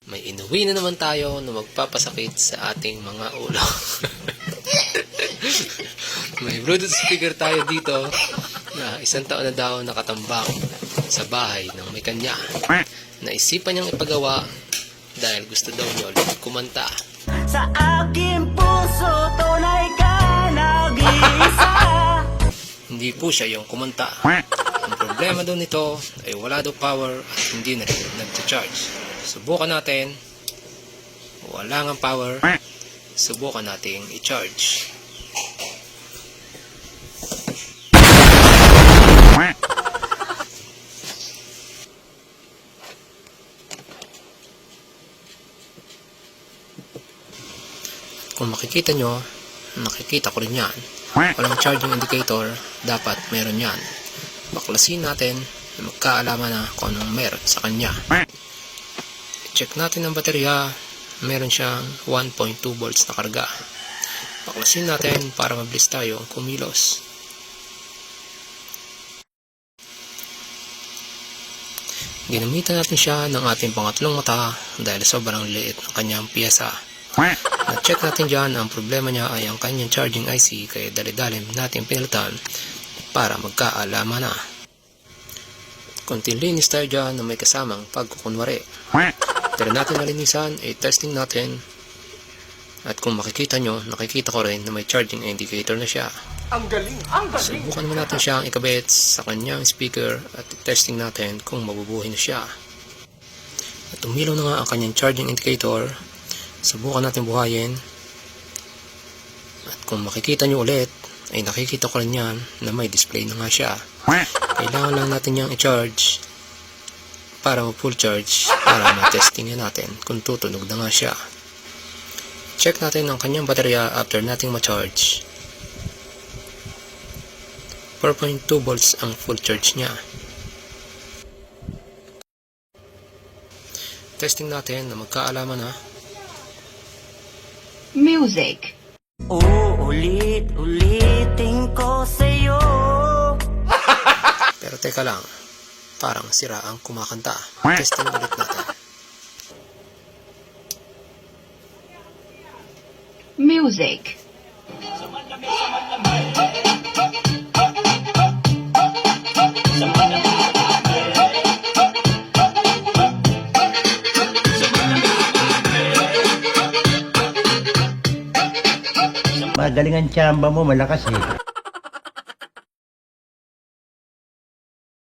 May inuwi na naman tayo na magpapasakit sa ating mga ulo. May Bluetooth speaker tayo dito na 1 taon na daw nakatambak sa bahay ng may kanya. Naisipan niyang ipagawa dahil gusto daw niya ulit kumanta. Sa aking puso, tunay ka nag-iisa. Hindi po siya yung kumanta. Ang problema daw nito ay wala daw power at hindi na rin nag-charge. Subukan natin. Wala nga power. Subukan nating i-charge. Kung makikita nyo, nakikita ko rin yan. Walang charging indicator, dapat meron yan. Baklasin natin na magkaalaman na kung anong meron sa kanya. I-check natin ang baterya, meron siyang 1.2 volts na karga. Baklasin natin para mabilis tayo kumilos. Ginamitan natin siya ng ating pangatlong mata dahil sobrang liit ng kanyang piyesa. Na-check natin dyan, ang problema niya ay ang kanyang charging IC, kaya dali-dali natin pinalitan para magkaalaman na. Konting linis tayo dyan na may kasamang pagkukunwari. Pero natin nalinisan, testing natin. At kung makikita nyo, nakikita ko rin na may charging indicator na siya. Ang galing, ang galing. Subukan naman natin siyang ikabit sa kanyang speaker at testing natin kung mabubuhay na siya. At umilaw na nga ang kanyang charging indicator. Subukan natin buhayin. At kung makikita nyo ulit, ay nakikita ko rin yan na may display na nga siya. Kailangan lang natin niyang i-charge para mag-full charge para ma-testing natin kung tutunog na nga siya. Check natin ang kanyang baterya after nating ma-charge. 4.2 volts ang full charge niya. Testing natin na magkaalaman na. Music. Uulit-ulitin ko sa'yo. Pero teka lang, parang sira ang kumakanta. Testing ulit natin. Music. Magaling ang tsamba mo, malakas eh.